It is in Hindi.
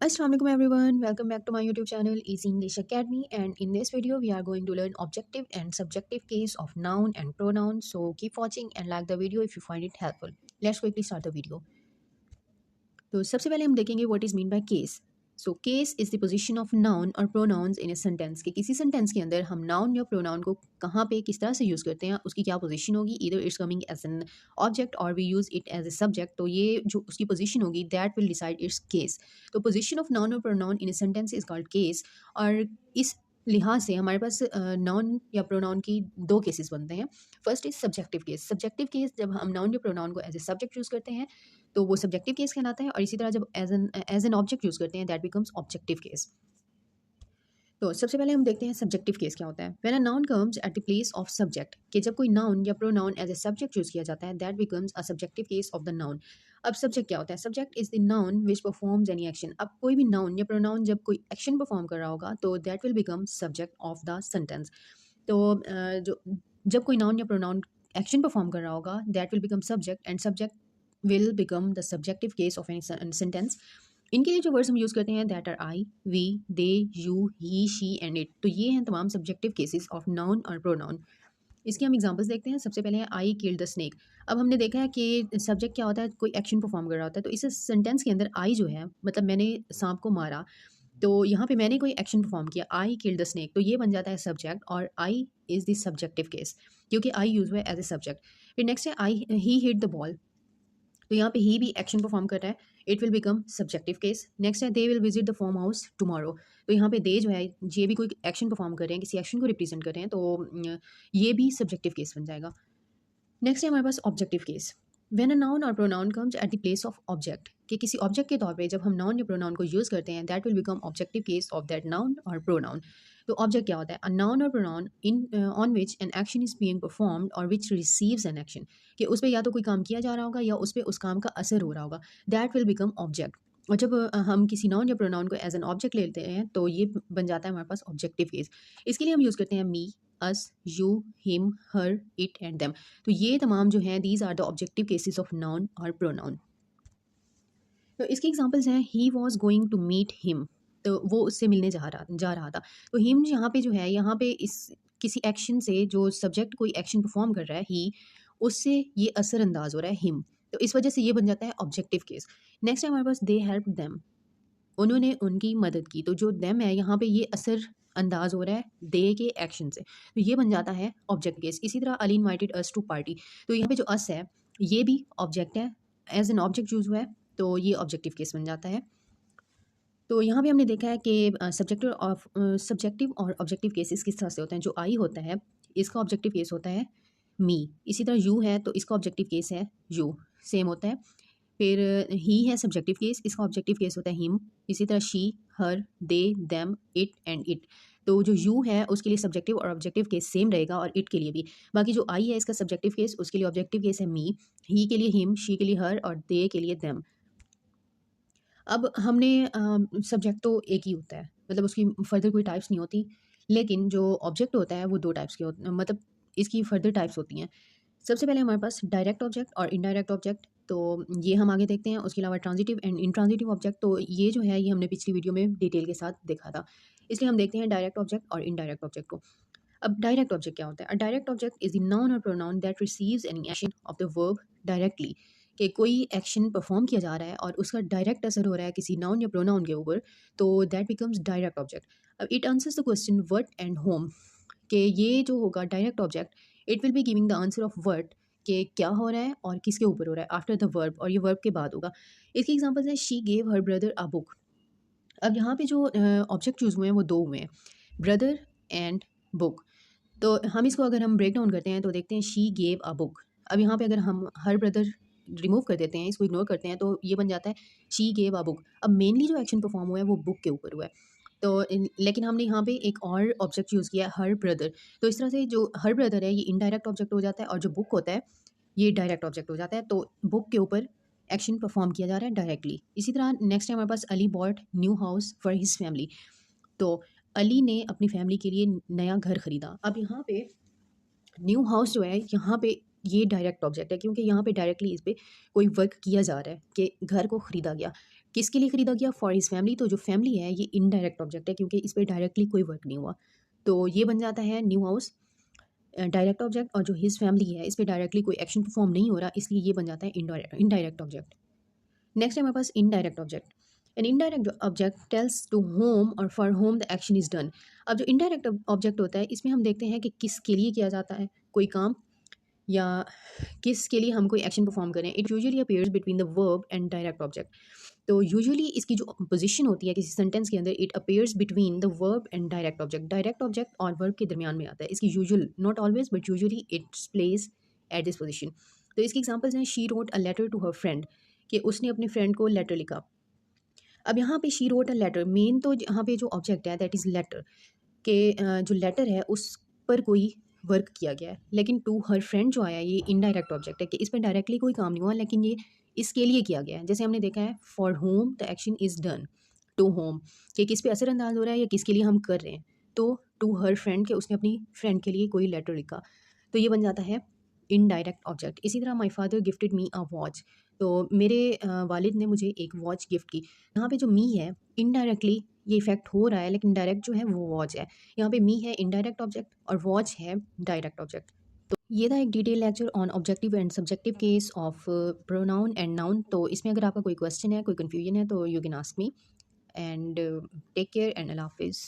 Assalamualaikum everyone, welcome back to my YouTube channel Easy English Academy, and in this video we are going to learn objective and subjective case of noun and pronoun. So keep watching and like the video if you find it helpful. Let's quickly start the video. तो सबसे पहले हम देखेंगे what is mean by case. So case is the position of noun और प्रोनाउंस इन ए सेंटेंस. कि किसी सेंटेंस के अंदर हम नाउन या प्रोनाउन को कहाँ पे किस तरह से यूज़ करते हैं, उसकी क्या पोजीशन होगी. Either it's coming as an object और we use it as a subject. तो ये जो उसकी पोजीशन होगी that will decide its case. तो पोजीशन ऑफ नाउन और pronoun in a sentence is called case. और इस लिहाज से हमारे पास नाउन या प्रोनाउन की दो केसेस बनते हैं. First is subjective case. Subjective case जब हम नाउन या प्रोनाउन को एज ए सब्जेक्ट यूज़ करते हैं तो वो सब्जेक्टिव केस कहलाता है. और इसी तरह जब एज एन ऑब्जेक्ट यूज़ करते हैं दैट बिकम्स ऑब्जेक्टिव केस. तो सबसे पहले हम देखते हैं सब्जेक्टिव केस क्या होता है. When a noun comes at the place of subject. कि जब कोई नाउन या pronoun as a subject use किया जाता है that becomes a subjective case of the noun. अब सब्जेक्ट क्या होता है. Subject is the noun which performs any action. अब कोई भी नाउन या प्रोनाउन जब कोई एक्शन परफॉर्म कर रहा होगा तो that will become subject of the sentence. तो जो जब कोई नाउन या प्रोनाउन एक्शन परफॉर्म कर रहा होगा that will become subject and subject will become the subjective case of any sentence. इनके लिए जो वर्ड्स हम यूज़ करते हैं that are I, we, they, you, he, she and it. तो ये हैं तमाम सब्जेक्टिव केसेस ऑफ नाउन और प्रोनाउन. इसके हम एग्जांपल्स देखते हैं. सबसे पहले है आई किल्ड द स्नेक. अब हमने देखा है कि सब्जेक्ट क्या होता है, कोई एक्शन परफॉर्म कर रहा होता है. तो इस सेंटेंस के अंदर आई जो है मतलब मैंने सांप को मारा, तो यहाँ पे मैंने कोई एक्शन परफॉर्म किया, आई किल्ड द स्नेक, तो ये बन जाता है सब्जेक्ट और I is the subjective case क्योंकि आई यूज़ हुआ है एज ए सब्जेक्ट. फिर नेक्स्ट है आई ही हिट द बॉल. तो यहाँ पे ही भी एक्शन परफॉर्म कर रहा है, it will become subjective case. Next है they will visit the farm house tomorrow. तो यहाँ पे दे जो है ये भी कोई एक्शन परफॉर्म कर रहे हैं, किसी एक्शन को रिप्रेजेंट कर रहे हैं, तो ये भी सब्जेक्टिव केस बन जाएगा. नेक्स्ट है हमारे पास objective case. When a noun और pronoun comes at the place of object. कि किसी ऑब्जेक्ट के तौर पे जब हम नाउन या प्रोनाउन को यूज़ करते हैं that will become objective case of that noun और प्रोनाउन. तो ऑब्जेक्ट क्या होता है. अ नाउन और pronoun in on which an action is being performed और विच रिसीव्स एन एक्शन. कि उस पर या तो कोई काम किया जा रहा होगा या उस पर उस काम का असर हो रहा होगा, दैट विल बिकम ऑब्जेक्ट. और जब हम किसी नाउन या प्रोनाउन को एज एन ऑब्जेक्ट लेते हैं तो ये बन जाता है हमारे पास ऑब्जेक्टिव केस. इसके लिए हम यूज़ करते हैं me, us, you, him, her, it and them. तो ये तमाम जो हैं these are the objective cases of noun और प्रोनाउन. तो इसके एग्जांपल्स हैं he was going to meet him. तो वो उससे मिलने जा रहा था. तो हिम यहाँ पे जो है, यहाँ पे इस किसी एक्शन से जो सब्जेक्ट कोई एक्शन परफॉर्म कर रहा है ही, उससे ये असरअंदाज हो रहा है हिम. तो इस वजह से ये बन जाता है ऑब्जेक्टिव केस. नेक्स्ट है हमारे पास दे हेल्प देम. उन्होंने उनकी मदद की. तो जो देम है यहाँ पे ये असर अंदाज हो रहा है दे के एक्शन से, तो ये बन जाता है ऑब्जेक्ट केस. इसी तरह Ali invited us to party. तो यहाँ पे जो अस है ये भी ऑब्जेक्ट है, एज एन ऑब्जेक्ट यूज हुआ है, तो ये ऑब्जेक्टिव केस बन जाता है. तो यहाँ पे हमने देखा है कि सब्जेक्टिव और ऑब्जेक्टिव केसेस किस तरह से होते हैं. जो आई होता है इसका ऑब्जेक्टिव केस होता है मी. इसी तरह यू है तो इसका ऑब्जेक्टिव केस है यू, सेम होता है. फिर ही है सब्जेक्टिव केस, इसका ऑब्जेक्टिव केस होता है हिम. इसी तरह she, her, they, them, it and it. तो जो यू है उसके लिए सब्जेक्टिव और ऑब्जेक्टिव केस सेम रहेगा और इट के लिए भी. बाकी जो आई है इसका सब्जेक्टिव केस, उसके लिए ऑब्जेक्टिव केस है मी, ही के लिए हिम, शी के लिए हर और दे के लिए देम. अब हमने सब्जेक्ट तो एक ही होता है, मतलब उसकी फर्दर कोई टाइप्स नहीं होती. लेकिन जो ऑब्जेक्ट होता है वो दो टाइप्स के होते, मतलब इसकी फर्दर टाइप्स होती हैं. सबसे पहले हमारे पास डायरेक्ट ऑब्जेक्ट और इनडायरेक्ट ऑब्जेक्ट. तो ये हम आगे देखते हैं. उसके अलावा ट्रांजिटिव एंड इनट्रांजिटिव ऑब्जेक्ट, तो ये जो है ये हमने पिछली वीडियो में डिटेल के साथ देखा था. इसलिए हम देखते हैं डायरेक्ट ऑब्जेक्ट और इनडायरेक्ट ऑब्जेक्ट को. अब डायरेक्ट ऑब्जेक्ट क्या होता है. A direct object is the noun और pronoun that receives any action of the verb directly. कि कोई एक्शन परफॉर्म किया जा रहा है और उसका डायरेक्ट असर हो रहा है किसी नाउन या प्रोनाउन के ऊपर, तो दैट बिकम्स डायरेक्ट ऑब्जेक्ट. अब it answers the question what and home. कि ये जो होगा direct object, it will be giving the answer of what, कि क्या हो रहा है और किसके ऊपर हो रहा है आफ्टर द वर्ब, और ये वर्ब के बाद होगा. इसके एग्जांपल्स हैं she gave her brother a book. अब यहाँ पे जो ऑब्जेक्ट चूज हुए हैं वो दो हुए हैं, ब्रदर एंड बुक. तो हम इसको अगर हम ब्रेक डाउन करते हैं तो देखते हैं शी गेव अ बुक. अब यहाँ पे अगर हम हर ब्रदर रिमूव कर देते हैं, इसको इग्नोर करते हैं, तो ये बन जाता है शी गेव अ बुक. अब मेनली जो एक्शन परफॉर्म हुआ है वो बुक के ऊपर हुआ है. तो लेकिन हमने यहाँ पे एक और ऑब्जेक्ट यूज़ किया है हर ब्रदर. तो इस तरह से जो हर ब्रदर है ये इनडायरेक्ट ऑब्जेक्ट हो जाता है और जो बुक होता है ये डायरेक्ट ऑब्जेक्ट हो जाता है. तो बुक के ऊपर एक्शन परफॉर्म किया जा रहा है डायरेक्टली. इसी तरह नेक्स्ट है हमारे पास Ali bought new house for his family. तो अली ने अपनी फैमिली के लिए नया घर खरीदा. अब यहाँ पे न्यू हाउस जो है यहाँ पे ये डायरेक्ट ऑब्जेक्ट है क्योंकि यहाँ पे डायरेक्टली इस पे कोई वर्क किया जा रहा है कि घर को ख़रीदा गया. किसके लिए ख़रीदा गया? For his family. तो जो फैमिली है ये इनडायरेक्ट ऑब्जेक्ट है क्योंकि इस पर डायरेक्टली कोई वर्क नहीं हुआ। तो ये बन जाता है न्यू हाउस डायरेक्ट ऑब्जेक्ट, और जो हिज फैमिली है इस पर डायरेक्टली कोई एक्शन परफॉर्म नहीं हो रहा, इसलिए ये बन जाता है इनडायरेक्ट ऑब्जेक्ट। नेक्स्ट है हमारे पास indirect object. An indirect object tells to whom और for whom the action is done. अब जो इनडायरेक्ट ऑब्जेक्ट होता है इसमें हम देखते हैं कि किसके लिए किया जाता है कोई काम, या किसके लिए हम कोई एक्शन परफॉर्म करें। It usually appears between the verb and direct object. तो यूजुअली इसकी जो पोजीशन होती है किसी सेंटेंस के अंदर, it appears between the verb and direct object और वर्ब के दरमियान में आता है। इसकी usual, not always but usually it's place at this position. तो इसकी एग्जांपल्स हैं she wrote a letter to her friend, कि उसने अपने फ्रेंड को लेटर लिखा। अब यहाँ पे शी रोट अ लेटर, मेन तो यहाँ पे जो ऑब्जेक्ट है दैट इज़ लेटर, के जो लेटर है उस पर कोई वर्क किया गया है। लेकिन टू हर फ्रेंड जो आया ये इनडायरेक्ट ऑब्जेक्ट है कि इस पर डायरेक्टली कोई काम नहीं हुआ, लेकिन ये इसके लिए किया गया है। जैसे हमने देखा है for whom the action is done, to whom कि किस पे असरअंदाज हो रहा है या किसके लिए हम कर रहे हैं। तो टू हर फ्रेंड के उसने अपनी फ्रेंड के लिए कोई लेटर लिखा, तो ये बन जाता है इनडायरेक्ट ऑब्जेक्ट। इसी तरह my father gifted me a watch, तो मेरे वालिद ने मुझे एक वॉच गिफ्ट की। यहाँ पे जो मी है इनडायरेक्टली ये इफेक्ट हो रहा है, लेकिन डायरेक्ट जो है वो वॉच है। यहाँ पे मी है इनडायरेक्ट ऑब्जेक्ट और वॉच है डायरेक्ट ऑब्जेक्ट। तो ये था एक detail lecture on objective and subjective case of pronoun and noun. तो इसमें अगर आपका कोई क्वेश्चन है, कोई कन्फ्यूजन है, तो you can ask me. And take care and अल्लाह हाफिज़।